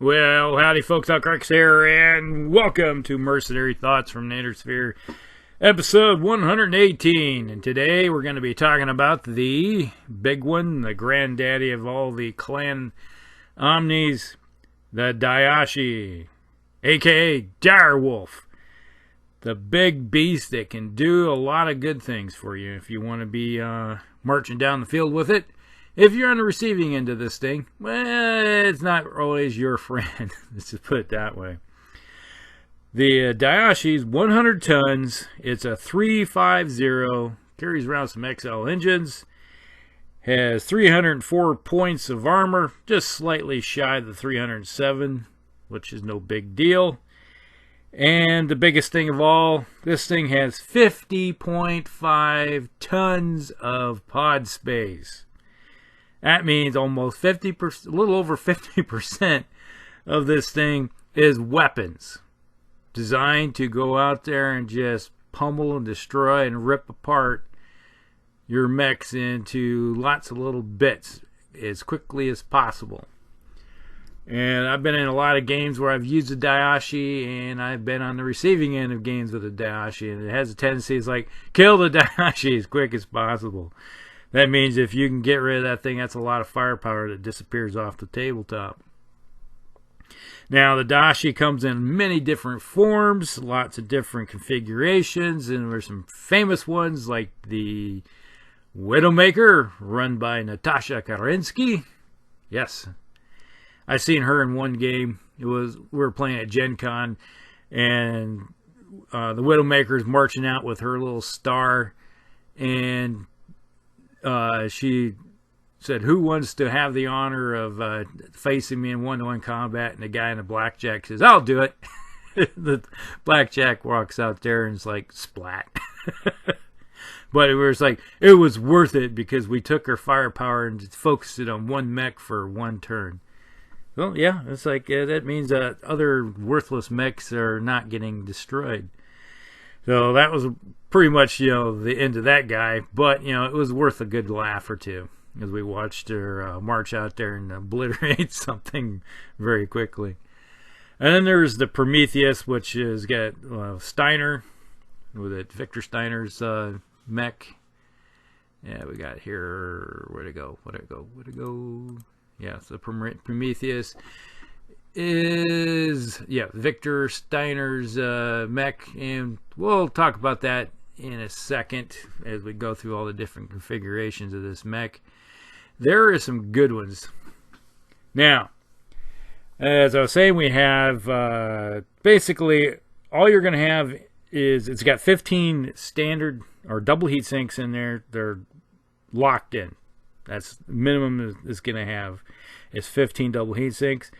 Well, howdy folks, Outcracks here, and welcome to Mercenary Thoughts from Nadersphere, episode 118. And today we're going to be talking about the big one, the granddaddy of all the clan omnis, the Daishi, aka Dire Wolf. The big beast that can do a lot of good things for you if you want to be marching down the field with it. If you're on the receiving end of this thing, well, it's not always your friend. Let's just put it that way. The Daishi's 100 tons. It's a 350. Carries around some XL engines. Has 304 points of armor. Just slightly shy of the 307, which is no big deal. And the biggest thing of all, this thing has 50.5 tons of pod space. That means almost 50%, a little over 50% of this thing is weapons. Designed to go out there and just pummel and destroy and rip apart your mechs into lots of little bits as quickly as possible. And I've been in a lot of games where I've used the Daishi, and I've been on the receiving end of games with the Daishi, and it has a tendency, it's like, kill the Daishi as quick as possible. That means if you can get rid of that thing, that's a lot of firepower that disappears off the tabletop. Now, the Daishi comes in many different forms, lots of different configurations, and there's some famous ones like the Widowmaker, run by Natasha Karinsky. Yes, I've seen her in one game. We were playing at Gen Con, and the Widowmaker is marching out with her little star, and she said, "Who wants to have the honor of facing me in one-to-one combat?" And the guy in the blackjack says, "I'll do it." The blackjack walks out there and it's like, splat. But it was like, it was worth it because we took our firepower and just focused it on one mech for one turn. Well, yeah, it's like, that means that other worthless mechs are not getting destroyed. So that was pretty much, the end of that guy. But, it was worth a good laugh or two as we watched her march out there and obliterate something very quickly. And then there's the Prometheus, which has got Steiner, with it, Victor Steiner's mech. Yeah, we got here, where'd it go? Yeah, so Prometheus is, Victor Steiner's mech, and we'll talk about that in a second as we go through all the different configurations of this mech. There are some good ones. Now, as I was saying, we have basically all you're going to have is, it's got 15 standard or double heat sinks in there. They're locked in. That's the minimum it's going to have is 15 double heat sinks.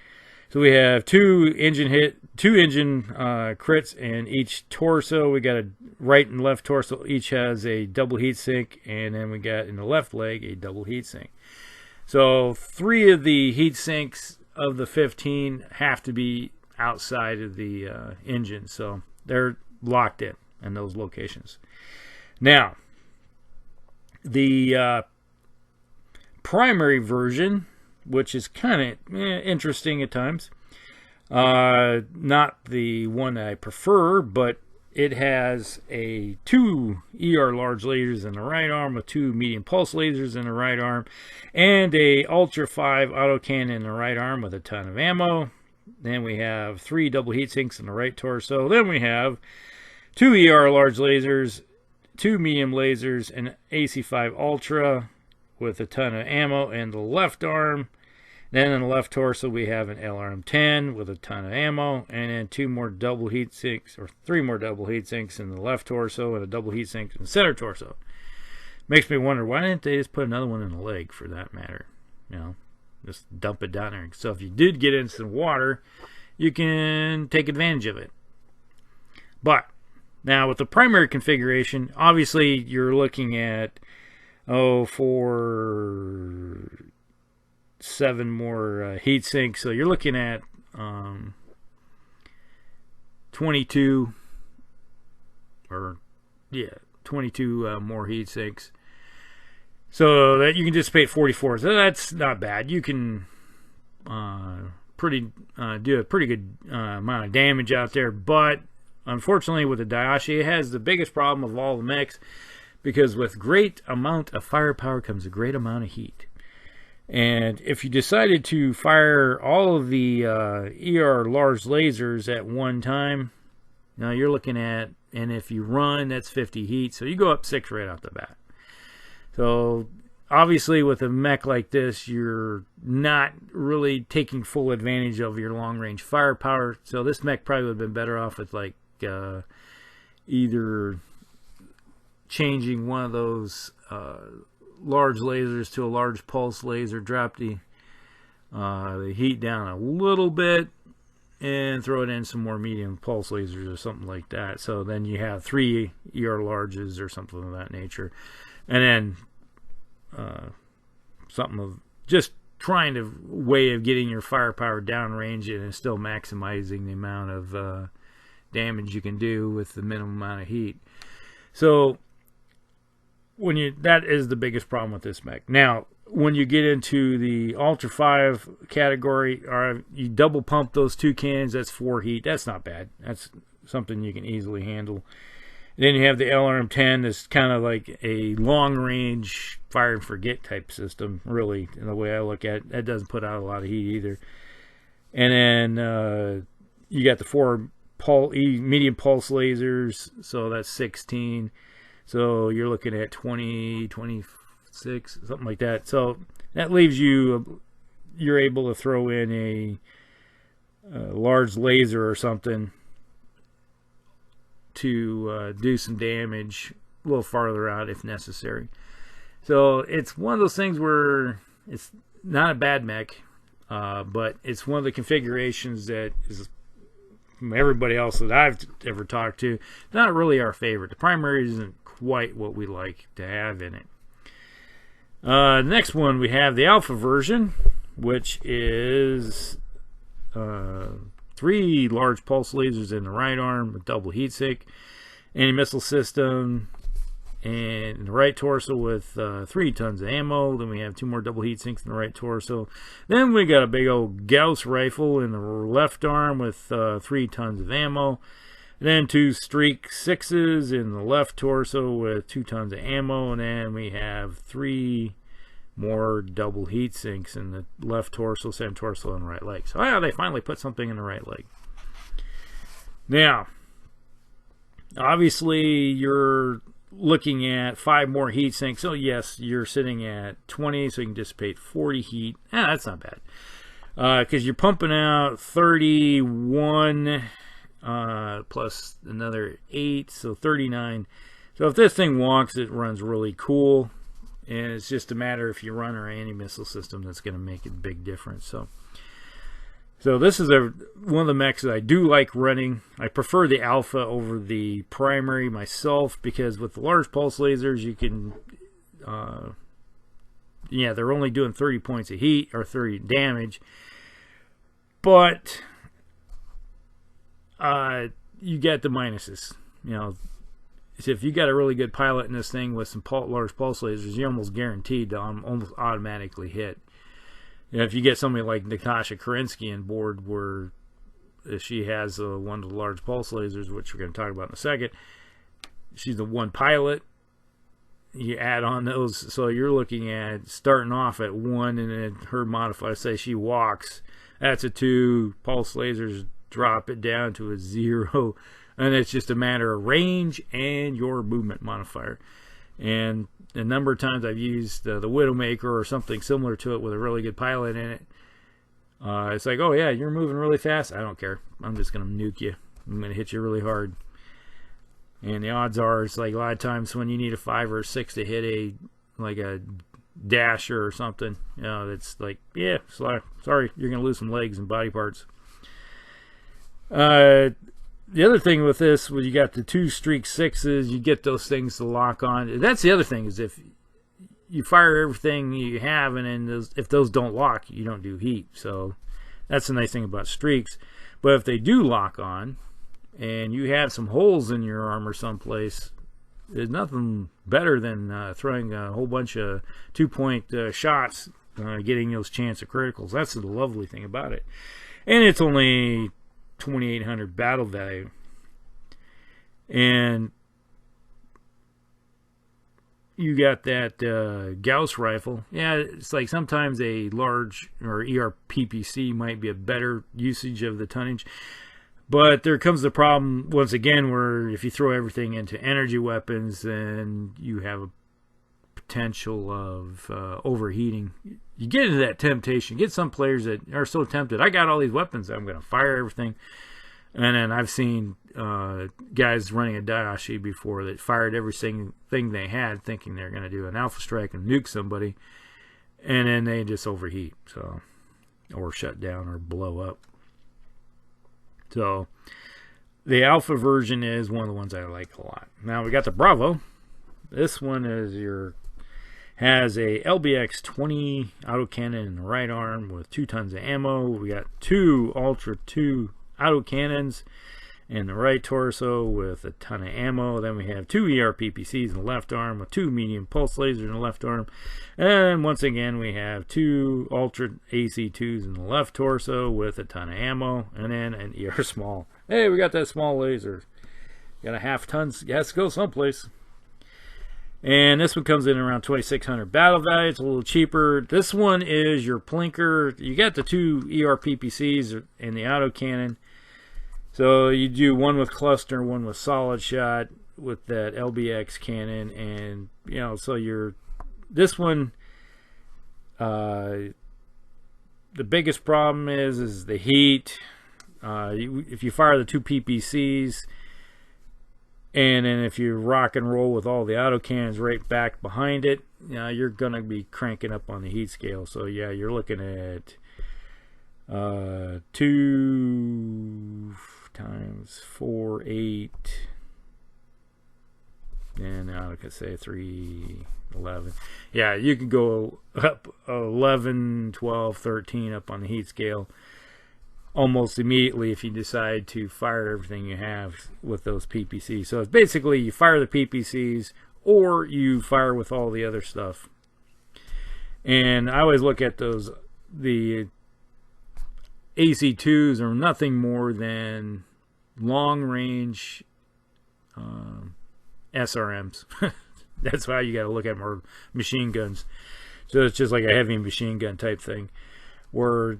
So we have two engine crits in each torso. We got a right and left torso. Each has a double heat sink, and then we got in the left leg a double heat sink. So 3 of the heat sinks of the 15 have to be outside of the engine, so they're locked in those locations. Now, the primary version, which is kind of interesting at times. Not the one I prefer, but it has 2 ER large lasers in the right arm with 2 medium pulse lasers in the right arm, and a Ultra 5 autocannon in the right arm with a ton of ammo. Then we have 3 double heat sinks in the right torso. Then we have 2 ER large lasers, 2 medium lasers, and AC5 Ultra with a ton of ammo in the left arm. Then in the left torso we have an LRM-10 with a ton of ammo, and then 2 more double heat sinks, or 3 more double heat sinks in the left torso, and a double heat sink in the center torso. Makes me wonder, why didn't they just put another one in the leg, for that matter? Just dump it down there. So if you did get into some water, you can take advantage of it. But now with the primary configuration, obviously you're looking at for 7 more heat sinks, so you're looking at 22 more heat sinks. So that you can dissipate 44. So that's not bad. You can do a pretty good amount of damage out there. But unfortunately, with the Daishi, it has the biggest problem of all the mechs, because with great amount of firepower comes a great amount of heat. And if you decided to fire all of the ER large lasers at one time, now you're looking at, and if you run, that's 50 heat, so you go up 6 right off the bat. So obviously with a mech like this, you're not really taking full advantage of your long range firepower. So this mech probably would have been better off with like either changing one of those large lasers to a large pulse laser, drop the heat down a little bit, and throw it in some more medium pulse lasers or something like that. So then you have 3 ER larges or something of that nature. And then something of just trying to way of getting your firepower downrange and still maximizing the amount of damage you can do with the minimum amount of heat. So that is the biggest problem with this mech. Now, when you get into the Ultra 5 category, or you double pump those 2 cannons, that's 4 heat. That's not bad. That's something you can easily handle. And then you have the LRM-10, that's kind of like a long-range fire and forget type system, really, in the way I look at it. That doesn't put out a lot of heat either. And then you got the 4 medium pulse lasers, so that's 16. So you're looking at 20, 26, something like that. So that leaves you, you're able to throw in a large laser or something to do some damage a little farther out if necessary. So it's one of those things where it's not a bad mech, but it's one of the configurations that is, from everybody else that I've ever talked to, not really our favorite. The primary isn't quite what we like to have in it. Next one, we have the alpha version, which is 3 large pulse lasers in the right arm with double heatsink, anti-missile system, and the right torso with 3 tons of ammo. Then we have 2 more double heat sinks in the right torso. Then we got a big old Gauss rifle in the left arm with 3 tons of ammo. Then 2 Streak 6s in the left torso with 2 tons of ammo. And then we have 3 more double heat sinks in the left torso, center torso, and right leg. So yeah, they finally put something in the right leg. Now, obviously you're looking at 5 more heat sinks. So yes, you're sitting at 20, so you can dissipate 40 heat. That's not bad. Because you're pumping out 31 plus another 8, so 39. So if this thing walks, it runs really cool. And it's just a matter if you run our anti-missile system that's going to make a big difference. So this is one of the mechs that I do like running. I prefer the alpha over the primary myself, because with the large pulse lasers you can, yeah, they're only doing 30 points of heat or 30 damage, but you get the minuses. You know, so if you got a really good pilot in this thing with some large pulse lasers, you're almost guaranteed to almost automatically hit. You know, if you get somebody like Natasha Kerensky on board, where she has one of the large pulse lasers, which we're going to talk about in a second, she's the one pilot. You add on those, so you're looking at starting off at 1, and then her modifier, say she walks, that's a 2 pulse lasers, drop it down to a 0, and it's just a matter of range and your movement modifier. And a number of times I've used the Widowmaker or something similar to it with a really good pilot in it. It's like, oh yeah, you're moving really fast. I don't care. I'm just going to nuke you. I'm going to hit you really hard. And the odds are, it's like a lot of times when you need a 5 or a 6 to hit a dasher or something, you know, it's like, yeah, sorry, you're going to lose some legs and body parts. The other thing with this, when you got the 2 Streak 6s, you get those things to lock on. That's the other thing, is if you fire everything you have, and then if those don't lock, you don't do heat. So that's the nice thing about Streaks. But if they do lock on, and you have some holes in your armor someplace, there's nothing better than throwing a whole bunch of 2-point shots, getting those chance of criticals. That's the lovely thing about it. and it's only 2,800 battle value. And you got that Gauss rifle. Yeah, it's like sometimes a large or ERPPC might be a better usage of the tonnage. But there comes the problem, once again, where if you throw everything into energy weapons, then you have a potential of overheating. You get into that temptation. Get some players that are so tempted. I got all these weapons. I'm going to fire everything. And then I've seen guys running a Daishi before that fired every single thing they had, thinking they're going to do an alpha strike and nuke somebody. And then they just overheat. So, or shut down or blow up. So, the alpha version is one of the ones I like a lot. Now, we got the Bravo. This one is has a LBX 20 autocannon in the right arm with 2 tons of ammo. We got 2 Ultra 2 autocannons in the right torso with a ton of ammo. Then we have 2 ERPPCs in the left arm with 2 medium pulse lasers in the left arm. And once again, we have 2 Ultra AC2s in the left torso with a ton of ammo. And then an ER small. Hey, we got that small laser. Got a half ton. Has to go someplace. And this one comes in around 2,600 battle value. It's a little cheaper. This one is your plinker. You got the 2 ERPPCs and the autocannon. So you do one with cluster, one with solid shot with that LBX cannon. And, you know, so this one, the biggest problem is the heat. If you fire the 2 PPCs, and then if you rock and roll with all the autocannons right back behind it, you're going to be cranking up on the heat scale. So yeah, you're looking at 2 times 4, 8, and I could say 3, 11. Yeah, you could go up 11, 12, 13 up on the heat scale almost immediately if you decide to fire everything you have with those PPCs. So it's basically you fire the PPCs or you fire with all the other stuff. And I always look at the AC2s are nothing more than long range SRMs. That's how you got to look at them, or machine guns. So it's just like a heavy machine gun type thing, where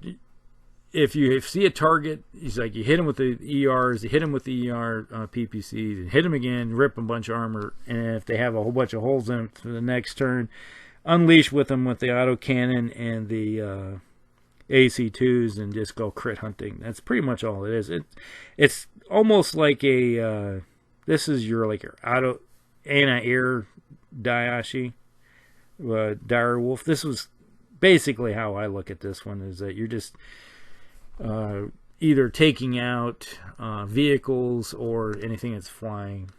if you see a target, it's like you hit them with the ERs, you hit them with the ER PPCs, and hit them again, rip a bunch of armor, and if they have a whole bunch of holes in them for the next turn, unleash with them with the autocannon and the AC2s and just go crit hunting. That's pretty much all it is. It's almost like a this is your auto anti-air Daishi, Dire Wolf. This was basically how I look at this one, is that you're just either taking out vehicles or anything that's flying.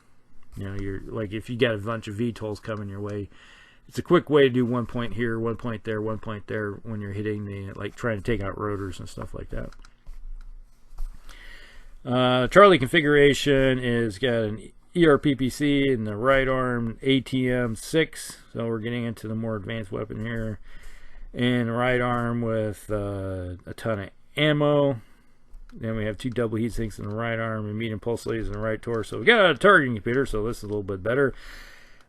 You know, you're like, if you got a bunch of VTOLs coming your way, it's a quick way to do 1 point here, 1 point there, 1 point there when you're hitting the, like, trying to take out rotors and stuff like that. Charlie configuration is got an ERPPC in the right arm, ATM 6, so we're getting into the more advanced weapon here, and right arm with a ton of ammo. Then we have 2 double heat sinks in the right arm and medium pulse lasers in the right torso. We got a targeting computer, so this is a little bit better.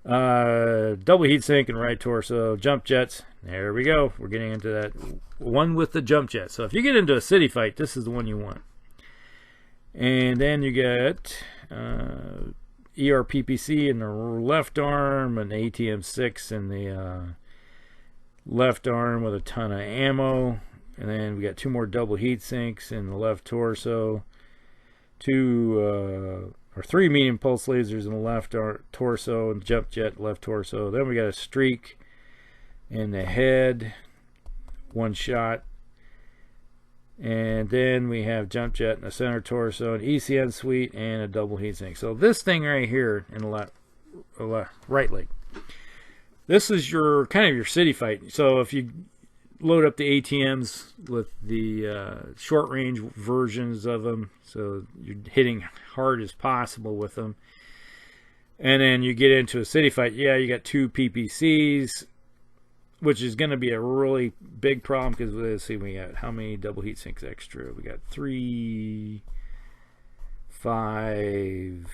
Double heat sink and right torso, jump jets. There we go. We're getting into that one with the jump jet. So if you get into a city fight, this is the one you want. And then you get ERPPC in the left arm, an ATM 6 in the left arm with a ton of ammo. And then we got 2 more double heat sinks in the left torso, 2 or 3 medium pulse lasers in the left torso, and jump jet left torso. Then we got a streak in the head, 1 shot. And then we have jump jet in the center torso, an ECN suite, and a double heat sink. So this thing right here in the right leg, this is your kind of your city fight. So if you load up the ATMs with the short range versions of them, so you're hitting hard as possible with them, and then you get into a city fight, yeah, you got 2 PPCs which is going to be a really big problem because let's see, we got how many double heat sinks extra? We got 3, 5,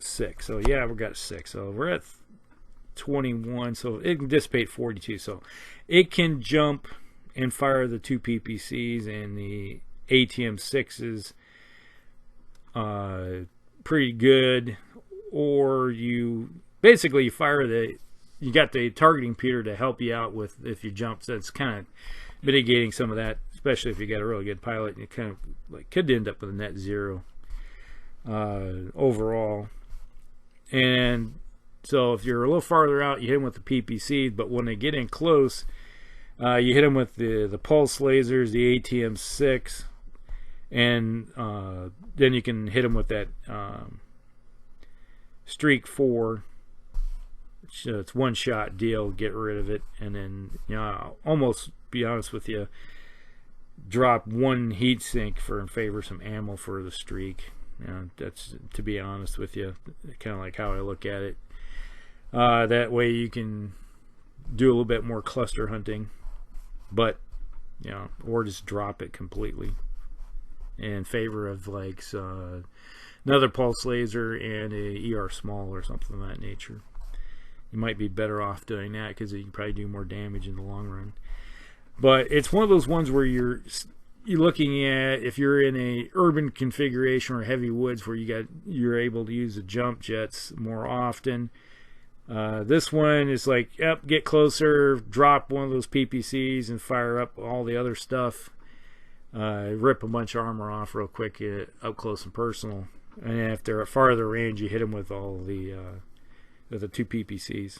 6. So yeah, we got 6. So we're at 21. So it can dissipate 42. So it can jump and fire the 2 PPCs and the ATM 6s pretty good. Or you basically fire you got the targeting Peter to help you out with if you jump. So it's kind of mitigating some of that, especially if you got a really good pilot. And you kind of like could end up with a net 0 overall. And so if you're a little farther out, you hit them with the PPC, but when they get in close, you hit them with the pulse lasers, the ATM 6, and then you can hit them with that Streak 4. It's one shot deal, get rid of it, and then, you know, I'll almost be honest with you, drop 1 heat sink in favor of some ammo for the Streak. You know, that's, to be honest with you, kind of like how I look at it. That way you can do a little bit more cluster hunting, but, you know, or just drop it completely in favor of like another pulse laser and a ER small or something of that nature. You might be better off doing that because you can probably do more damage in the long run. But it's one of those ones where you're looking at, if you're in a urban configuration or heavy woods where you're able to use the jump jets more often. This one is like, yep, get closer, drop one of those PPCs and fire up all the other stuff. Rip a bunch of armor off real quick, up close and personal. And if they're at farther range, you hit them with all the 2 PPCs.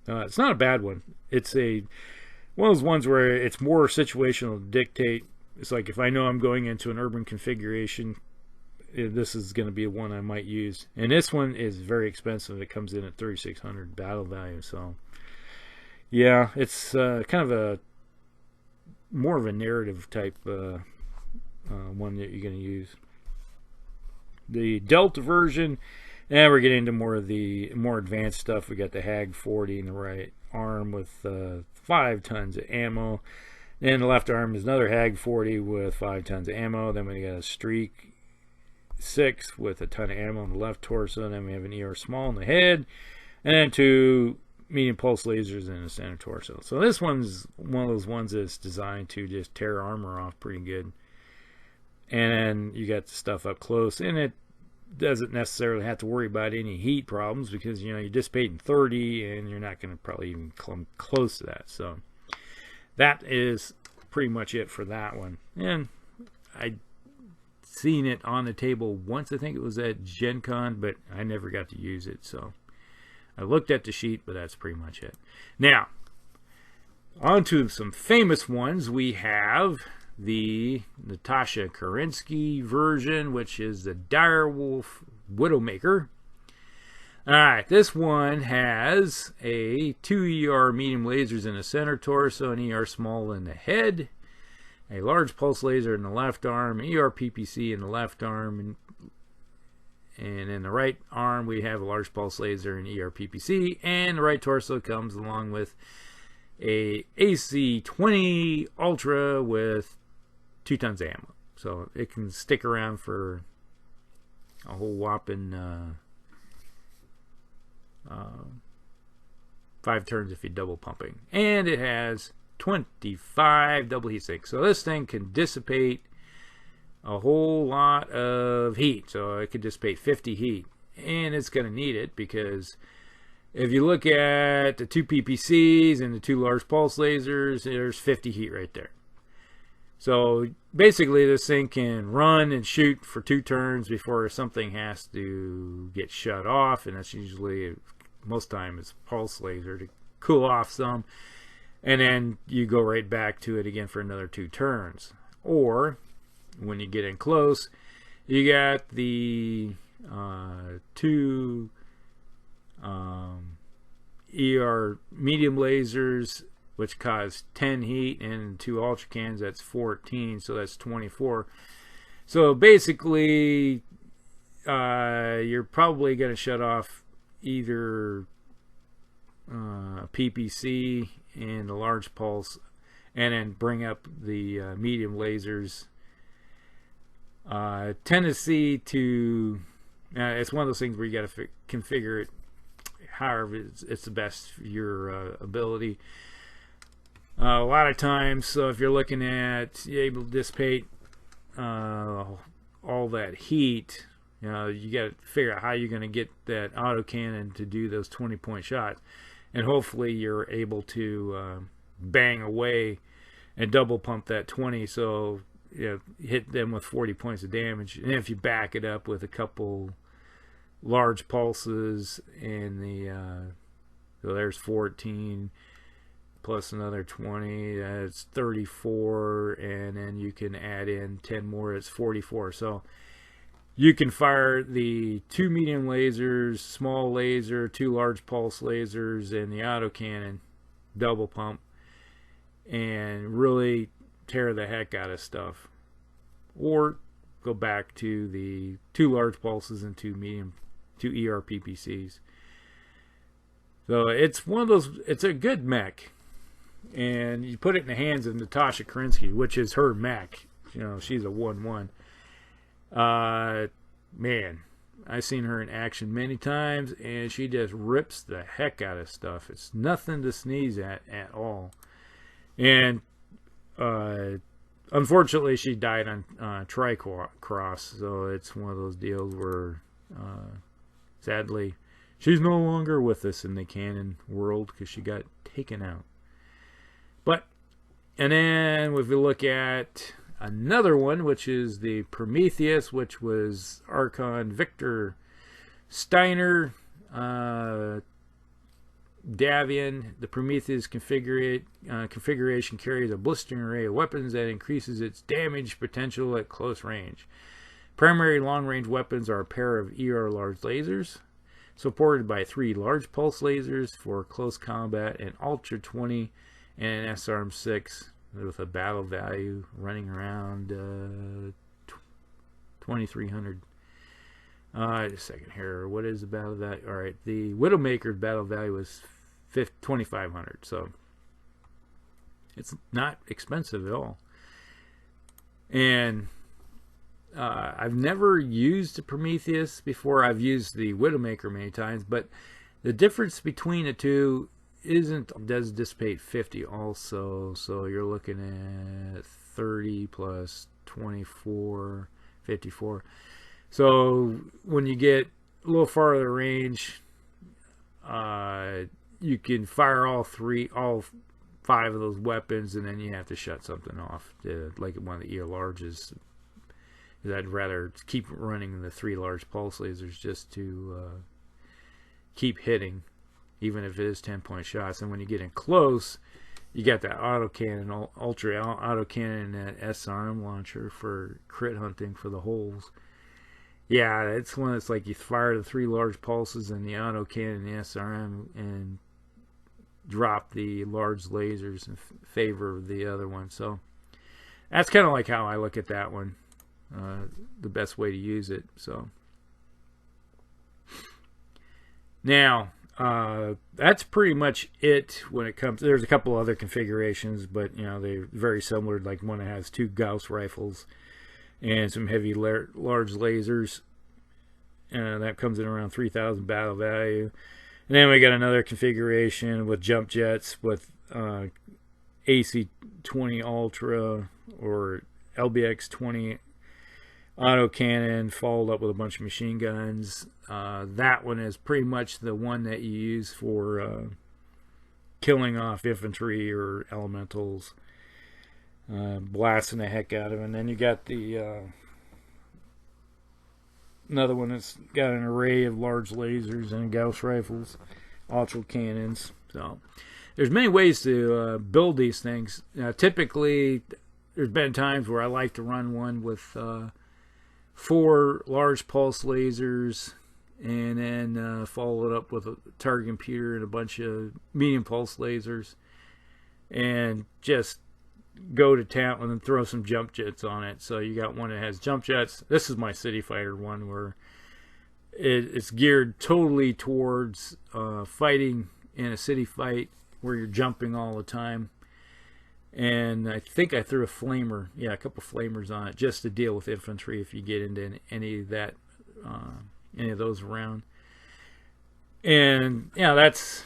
It's not a bad one. It's one of those ones where it's more situational to dictate. It's like if I know I'm going into an urban configuration, this is going to be one I might use. And this one is very expensive. It comes in at 3,600 battle value. So yeah, it's kind of a more of a narrative type one that you're going to use. The Delta version, and we're getting into more of the more advanced stuff. We got the Hag 40 in the right arm with 5 tons of ammo. And the left arm is another Hag 40 with 5 tons of ammo. Then we got a Streak 6 with a ton of ammo on the left torso. Then we have an ER small in the head. And then 2 medium pulse lasers in the center torso. So this one's one of those ones that's designed to just tear armor off pretty good. And you got the stuff up close. And it doesn't necessarily have to worry about any heat problems because, you know, you're dissipating 30 and you're not going to probably even come close to that. So that is pretty much it for that one. And I'd seen it on the table once. I think it was at Gen Con, but I never got to use it. So I looked at the sheet, but that's pretty much it. Now, on to some famous ones. We have the Natasha Kerensky version, which is the Direwolf Widowmaker. Alright, this one has a 2 ER medium lasers in the center torso, an ER small in the head, a large pulse laser in the left arm, an ER PPC in the left arm, and in the right arm we have a large pulse laser and ER PPC, and the right torso comes along with a AC-20 Ultra with 2 tons of ammo. So it can stick around for a whole whopping 5 turns if you're double pumping. And it has 25 double heat sinks. So this thing can dissipate a whole lot of heat. So it can dissipate 50 heat. And it's going to need it because if you look at the 2 PPCs and the 2 large pulse lasers, there's 50 heat right there. So basically this thing can run and shoot for 2 turns before something has to get shut off, and that's usually, most time, it's pulse laser to cool off some, and then you go right back to it again for another 2 turns. Or when you get in close, you got the 2 ER medium lasers, which cause 10 heat, and 2 ultra cans, that's 14, so that's 24. So basically you're probably going to shut off either PPC and the large pulse, and then bring up the medium lasers. Tendency to it's one of those things where you got to configure it however it's the best for your ability. A lot of times, so if you're looking at you're able to dissipate all that heat, you got to figure out how you're going to get that autocannon to do those 20-point shots, and hopefully you're able to bang away and double pump that 20, so hit them with 40 points of damage. And if you back it up with a couple large pulses and so there's 14 plus another 20, that's 34, and then you can add in 10 more, it's 44. So you can fire the 2 medium lasers, small laser, 2 large pulse lasers, and the autocannon double pump, and really tear the heck out of stuff. Or go back to the 2 large pulses and 2 ER PPCs. So it's one of those, it's a good mech. And you put it in the hands of Natasha Kerensky, which is her mech. She's a 1/1. Man, I've seen her in action many times, and she just rips the heck out of stuff. It's nothing to sneeze at all. And unfortunately, she died on Tricross, so it's one of those deals where, sadly, she's no longer with us in the canon world because she got taken out. But, and then if we look at another one, which is the Prometheus, which was Archon Victor Steiner, Davian. The Prometheus configuration carries a blistering array of weapons that increases its damage potential at close range. Primary long-range weapons are a pair of ER large lasers, supported by 3 large pulse lasers for close combat, and Ultra 20 and an SRM 6 with a battle value running around 2,300. Just a second here. What is the battle value? All right, the Widowmaker's battle value is 2,500, so it's not expensive at all. And I've never used the Prometheus before. I've used the Widowmaker many times, but the difference between the two does dissipate 50 also, so you're looking at 30 plus 24, 54. So when you get a little farther range, you can fire all 5 of those weapons, and then you have to shut something off, like one of the ER larges. I'd rather keep running the 3 large pulse lasers just to keep hitting, even if it is 10-point shots. And when you get in close, you got that autocannon, ultra autocannon, and that SRM launcher for crit hunting for the holes. Yeah, it's one that's like you fire the 3 large pulses and the autocannon and the SRM and drop the large lasers in favor of the other one. So that's kind of like how I look at that one. The best way to use it. So now that's pretty much it when it comes. There's a couple other configurations, but they're very similar. Like one that has 2 Gauss rifles and some heavy large lasers, and that comes in around 3,000 battle value. And then we got another configuration with jump jets with AC-20 Ultra or LBX-20 autocannon followed up with a bunch of machine guns. That one is pretty much the one that you use for killing off infantry or elementals, blasting the heck out of them. And then you got the another one that's got an array of large lasers and Gauss rifles, ultra cannons. So there's many ways to build these things. Typically, there's been times where I like to run one with 4 large pulse lasers, and then follow it up with a target computer and a bunch of medium pulse lasers, and just go to town and then throw some jump jets on it. So you got one that has jump jets. This is my City Fighter one, where it's geared totally towards fighting in a city fight where you're jumping all the time. And I think I threw a flamer, yeah, a couple flamers on it just to deal with infantry if you get into any of that, any of those around. And yeah, that's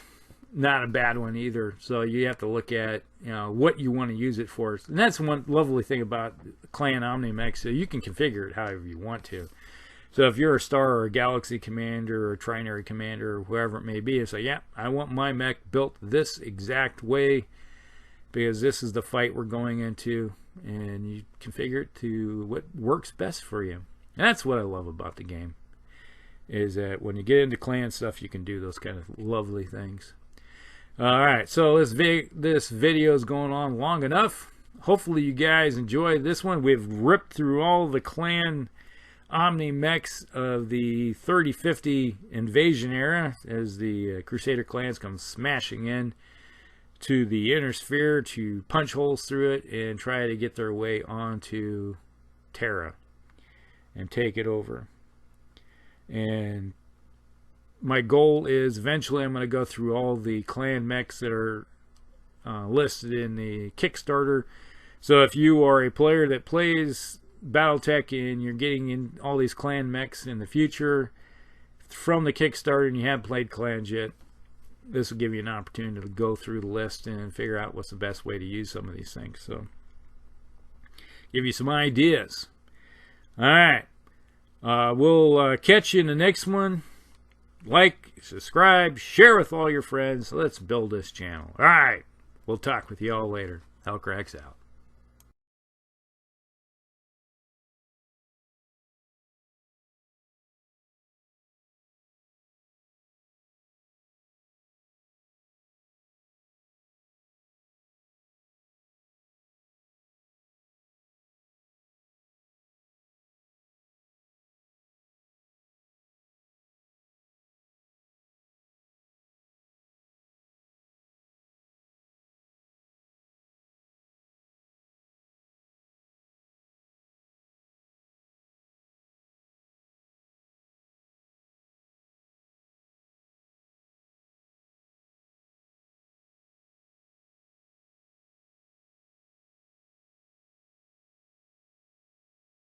not a bad one either. So you have to look at, you know, what you want to use it for. And that's one lovely thing about Clan Omni Mech. So you can configure it however you want to. So if you're a Star or a Galaxy Commander or a Trinary Commander or whoever it may be, it's like, yeah, I want my mech built this exact way because this is the fight we're going into, and you configure it to what works best for you. And that's what I love about the game, is that when you get into clan stuff, you can do those kind of lovely things. Alright, so this video is going on long enough. Hopefully you guys enjoyed this one. We've ripped through all the Clan Omni Mechs of the 3050 invasion era as the Crusader clans come smashing in to the inner sphere to punch holes through it and try to get their way onto Terra and take it over. And my goal is eventually I'm going to go through all the clan mechs that are listed in the Kickstarter. So if you are a player that plays Battletech and you're getting in all these clan mechs in the future from the Kickstarter and you haven't played clans yet, this will give you an opportunity to go through the list and figure out what's the best way to use some of these things. So, give you some ideas. Alright. We'll catch you in the next one. Like, subscribe, share with all your friends. Let's build this channel. Alright. We'll talk with you all later. Hellcracks out.